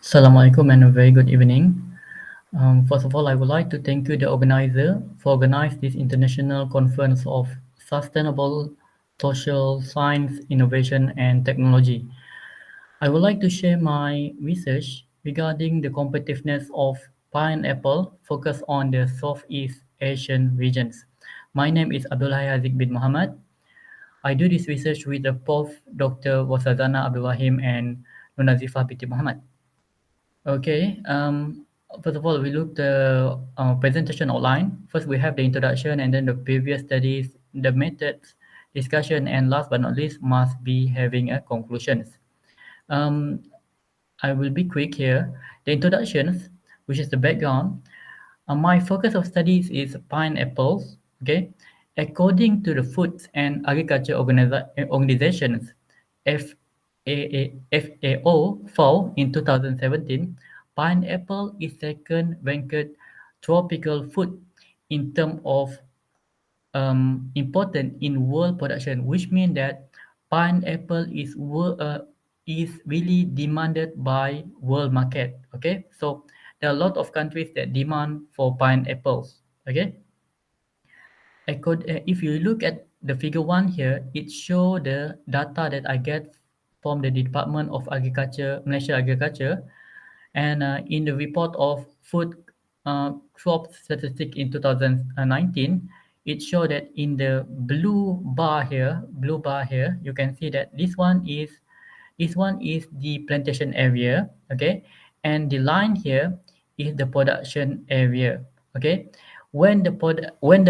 Assalamualaikum and a very good evening. First of all, I would like to thank you, the organizer, for organizing this international conference of sustainable social science, innovation, and technology. I would like to share my research regarding the competitiveness of pineapple focused on the Southeast Asian regions. My name is Abdul Haziq bin Muhammad. I do this research with the Prof. Dr. Wasazana Abdul Rahim and Nunazifah binti Muhammad. Okay. First of all, we look the presentation outline. First, we have the introduction, and then the previous studies, the methods, discussion, and last but not least, must be having a conclusions. Um, I will be quick here. The introductions, which is the background. My focus of studies is pineapples. Okay, according to the Food and Agriculture Organizations, FAO found in 2017, pineapple is second ranked tropical fruit in terms of important in world production, which means that pineapple is really demanded by world market. Okay, so there are a lot of countries that demand for pineapples. Okay, if you look at the figure one here, it show the data that I get from the Department of Agriculture, Malaysia Agriculture, and in the report of food crop statistic in 2019, it showed that in the blue bar here, you can see that this one is the plantation area, okay, and the line here is the production area, okay. When the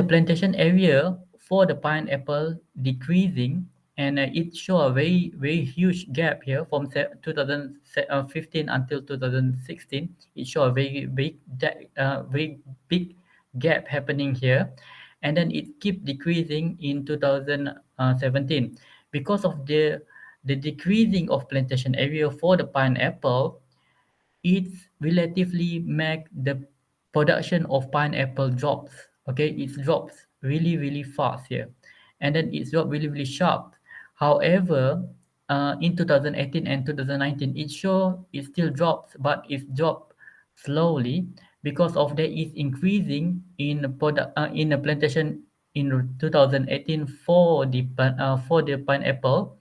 plantation area for the pineapple decreasing, and it show a very huge gap here from 2015 until 2016. It show a very big gap happening here, and then it keep decreasing in 2017 because of the decreasing of plantation area for the pineapple. It's relatively make the production of pineapple drops. Okay, it drops really fast here, and then it dropped really sharp. However, in 2018 and 2019, it still drops, but it dropped slowly because of that is increasing in the plantation in 2018 for the pineapple.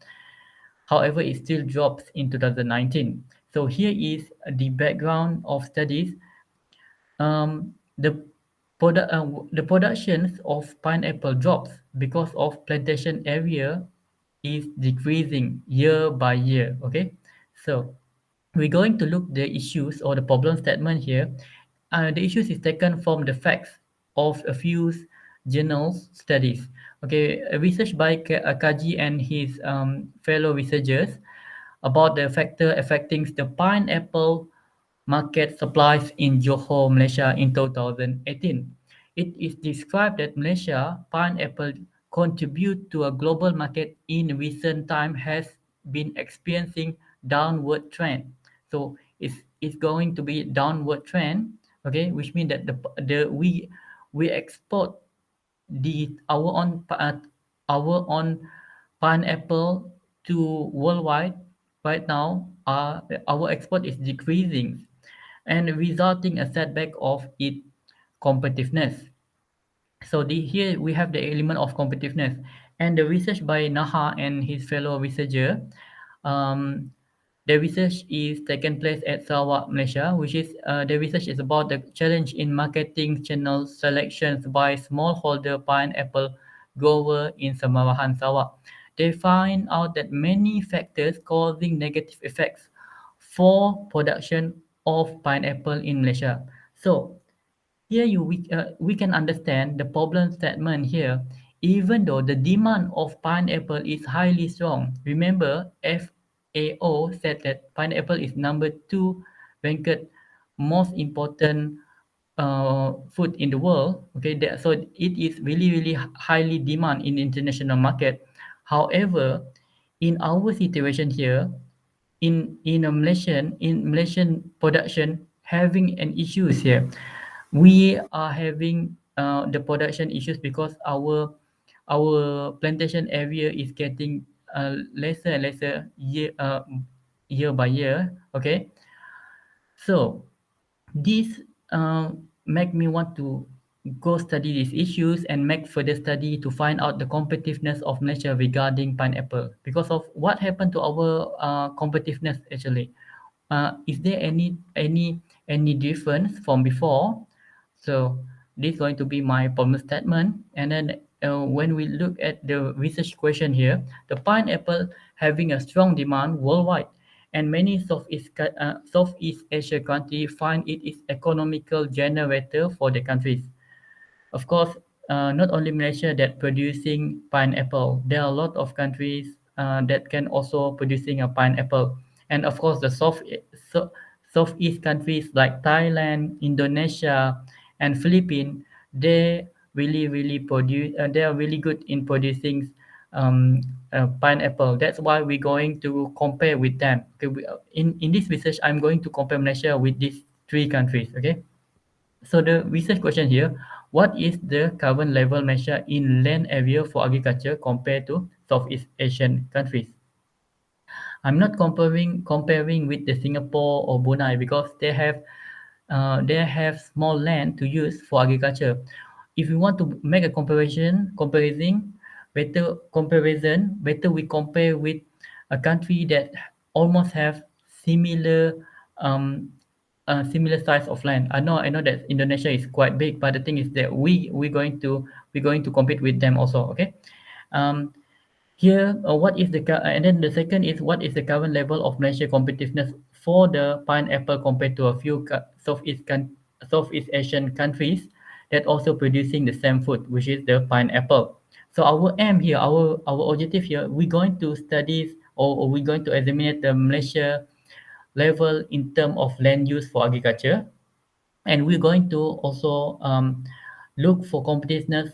However, it still drops in 2019. So here is the background of studies. The productions of pineapple drops because of plantation area is decreasing year by year. Okay, so we're going to look the issues or the problem statement here. The issues is taken from the facts of a few journals studies. Okay, a research by Kaji and his fellow researchers about the factor affecting the pineapple market supplies in Johor, Malaysia in 2018. It is described that Malaysia pineapple contribute to a global market in recent time has been experiencing downward trend. So it's going to be downward trend, okay, which means that we export the our own pineapple to worldwide. Right now, our export is decreasing and resulting a setback of its competitiveness. So here we have the element of competitiveness, and the research by Naha and his fellow researcher. Um, the research is taken place at Sarawak, Malaysia, which is the research is about the challenge in marketing channel selections by smallholder pineapple grower in Samarahan, Sarawak. They find out that many factors causing negative effects for production of pineapple in Malaysia. So here we can understand the problem statement here. Even though the demand of pineapple is highly strong, remember FAO said that pineapple is number two ranked most important food in the world. Okay, so it is really highly demand in international market. However, in our situation here, in Malaysian production having an issues here. We are having the production issues because our plantation area is getting lesser and lesser year by year. Okay, So this make me want to go study these issues and make further study to find out the competitiveness of Malaysia regarding pineapple because of what happened to our competitiveness actually. Is there any difference from before? So this is going to be my problem statement. And then when we look at the research question here, the pineapple having a strong demand worldwide, and many Southeast Asia countries find it is economical generator for the countries. Of course, not only Malaysia that producing pineapple. There are a lot of countries that can also producing a pineapple, and of course the so, Southeast countries like Thailand, Indonesia, and Philippines. They really produce. They are really good in producing pineapple. That's why we're going to compare with them. Okay, in this research, I'm going to compare Malaysia with these three countries. Okay. So the research question here, what is the carbon level measure in land area for agriculture compared to Southeast Asian countries? I'm not comparing with the Singapore or Brunei because they have small land to use for agriculture. If you want to make a better we compare with a country that almost have similar um, similar size of land. I know that Indonesia is quite big, but the thing is that we're going to compete with them also. Okay. Um, Here, and then the second is what is the current level of Malaysia competitiveness for the pineapple compared to a few Southeast Asian countries that also producing the same food, which is the pineapple. So our aim here, our objective here, we're going to study or we're going to examine the Malaysia level in terms of land use for agriculture, and we're going to also look for competitiveness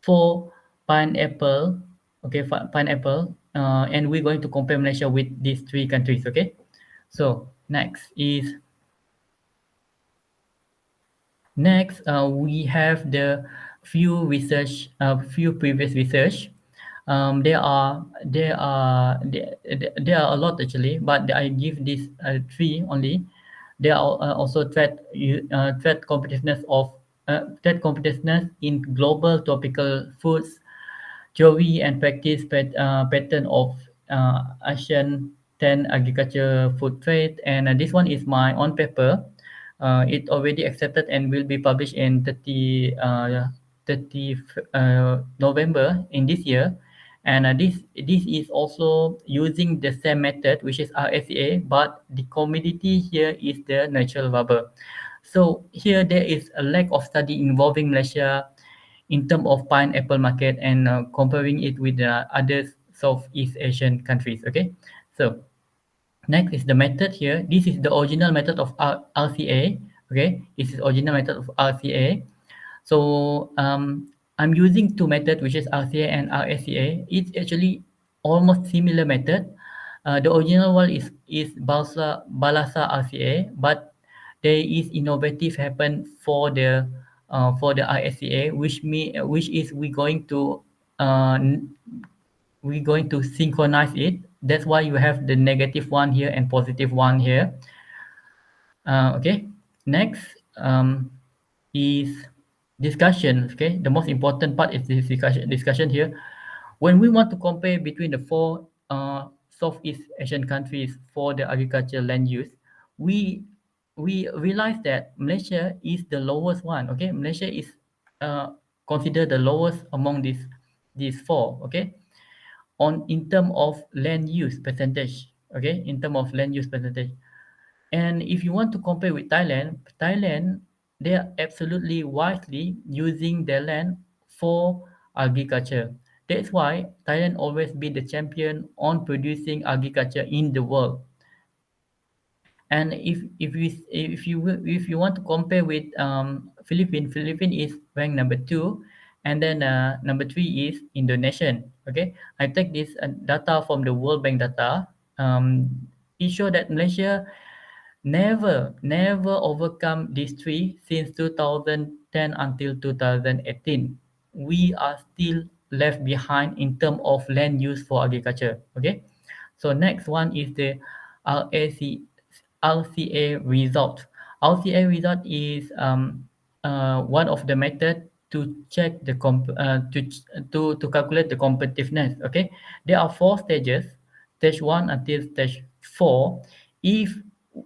for pineapple. Okay, pineapple, and we're going to compare Malaysia with these three countries. Okay, so next we have the few previous research. There are a lot actually, but I give this three only. There are also threat competitiveness in global tropical foods theory and practice pattern of Asian 10 agriculture food trade. And this one is my own paper. It already accepted and will be published in 30 November in this year. And this is also using the same method, which is RSA, but the commodity here is the natural rubber. So here there is a lack of study involving Malaysia in terms of pineapple market and comparing it with the other Southeast Asian countries. Okay, so next is the method here. This is the original method of RCA. Okay, this is original method of RCA. So I'm using two methods, which is RCA and RSCA. It's actually almost similar method. The original one is Balasa RCA, but there is innovative happen for the RSCA, which is uh, we're going to synchronize it. That's why you have the negative one here and positive one here. Okay. Next is discussion. Okay, the most important part is this discussion here. When we want to compare between the four Southeast Asian countries for the agricultural land use, we we realize that Malaysia is the lowest one. Okay, Malaysia is considered the lowest among these four. Okay, on in term of land use percentage. Okay, in term of land use percentage. And if you want to compare with Thailand, they are absolutely wisely using their land for agriculture. That's why Thailand always be the champion on producing agriculture in the world. And if you want to compare with Philippines is ranked number two, and then number three is Indonesian. Okay, I take this data from the World Bank data. It show that Malaysia never overcome these three since 2010 until 2018. We are still left behind in terms of land use for agriculture. Okay, so next one is the RAC, RCA result. RCA result is one of the method to check the to calculate the competitiveness. Okay, there are four stages: stage one until stage four. If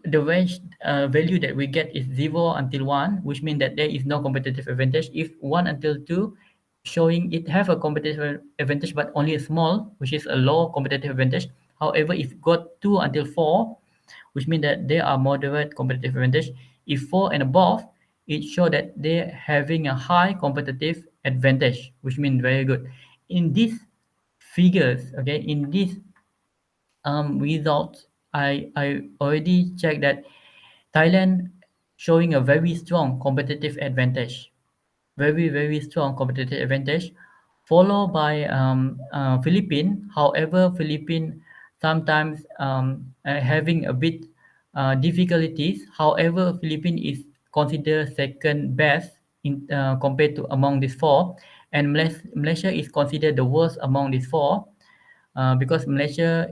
the range value that we get is 0 until 1, which means that there is no competitive advantage. If 1 until 2, showing it have a competitive advantage but only a small, which is a low competitive advantage. However, if got 2 until 4, which means that they are moderate competitive advantage. If 4 and above, it shows that they're having a high competitive advantage, which means very good. In these figures, okay, in these results, I already checked that Thailand showing a very strong competitive advantage, very strong competitive advantage, followed by Philippines. However, Philippines sometimes having a bit difficulties. However, Philippines is considered second best in compared to among these four, and Malaysia is considered the worst among these four, because Malaysia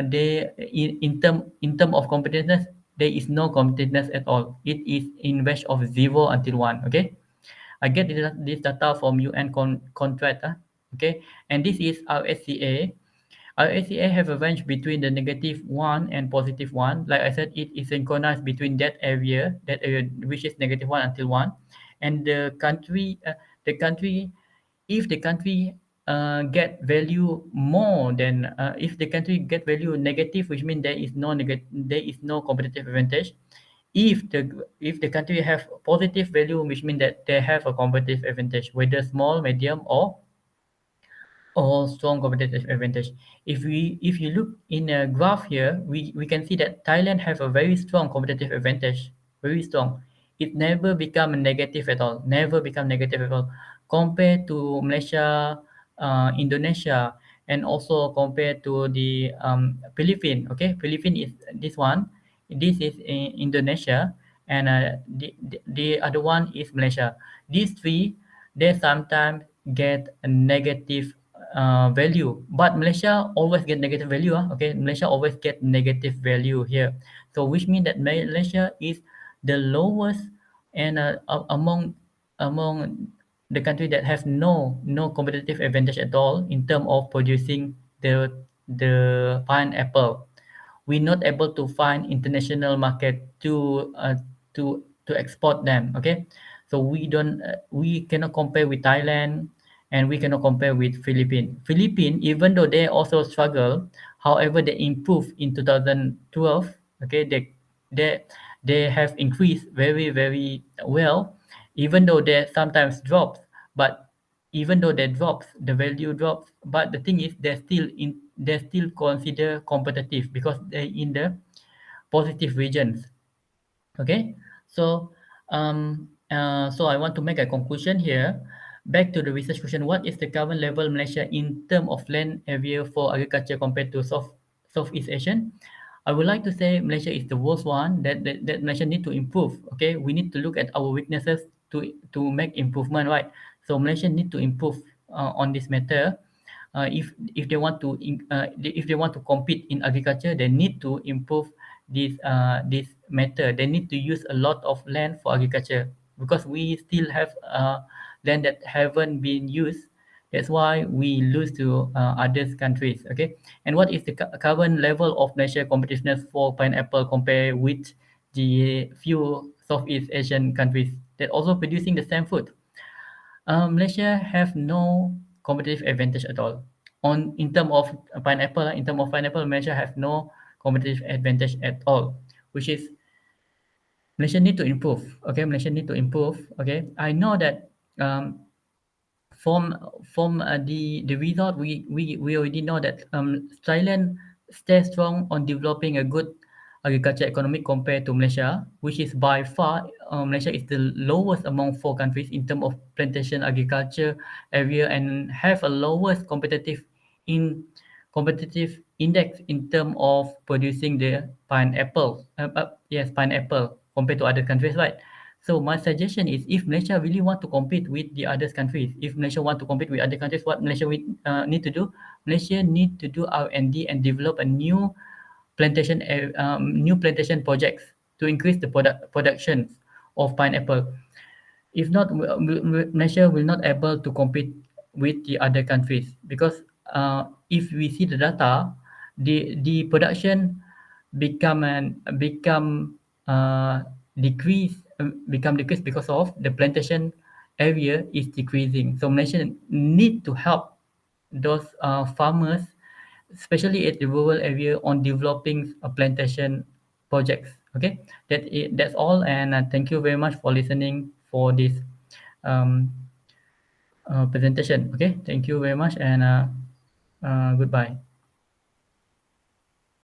they in term of competitiveness, there is no competitiveness at all. It is in range of 0 until 1. Okay, I get this data from UN contract. Okay, and this is our SCA. Our SCA have a range between the -1 and +1. Like I said, it is synchronized between that area which is -1 until 1, and the country, if the country get value more than if the country get value negative, which means there is no competitive advantage. If the country have positive value, which means that they have a competitive advantage, whether small, medium, or strong competitive advantage. If you look in a graph here, we can see that Thailand have a very strong competitive advantage, very strong. It never become negative at all, never become negative at all, compared to Malaysia, Indonesia, and also compared to the Philippines. Okay, Philippines is this one. This is in Indonesia, and the other one is Malaysia. These three, they sometimes get a negative value, but Malaysia always get negative value. Okay, Malaysia always get negative value here. So which means that Malaysia is the lowest, and among the country that have no competitive advantage at all in terms of producing the pineapple. We're not able to find international market to export them. Okay, so we cannot compare with Thailand, and we cannot compare with Philippines, even though they also struggle. However, they improved in 2012. Okay, they they have increased very well, even though they sometimes drops. But even though they drops, the value drops. But the thing is, they still consider competitive because they in the positive regions. Okay, so so I want to make a conclusion here. Back to the research question: what is the current level Malaysia in term of land area for agriculture compared to Southeast Asian? I would like to say Malaysia is the worst one, that Malaysia need to improve. Okay, we need to look at our weaknesses to make improvement, right? So Malaysia need to improve on this matter. If they want to if they want to compete in agriculture, they need to improve this matter. They need to use a lot of land for agriculture, because we still have land that haven't been used. That's why we lose to other countries. Okay, and what is the current level of national competitiveness for pineapple compared with the few Southeast Asian countries that also producing the same food? Malaysia have no competitive advantage at all. On in term of pineapple, Malaysia have no competitive advantage at all, which is Malaysia need to improve. Okay, Malaysia need to improve. Okay, I know that from the result, we already know that Thailand stays strong on developing a good agriculture economy compared to Malaysia, which is by far Malaysia is the lowest among four countries in terms of plantation agriculture area, and have a lowest in competitive index in terms of producing the pineapple. Yes, pineapple compared to other countries, right? So my suggestion is, if Malaysia really want to compete with the other countries, if Malaysia want to compete with other countries, what Malaysia need to do? Malaysia need to do R&D and develop a new plantation projects to increase the production of pineapple. If not, Malaysia will not able to compete with the other countries, because if we see the data, the production become decrease become decreased because of the plantation area is decreasing. So Malaysia need to help those farmers, especially at the rural area, on developing a plantation projects. Okay, that's all, and thank you very much for listening for this um, presentation. Okay, thank you very much, and goodbye.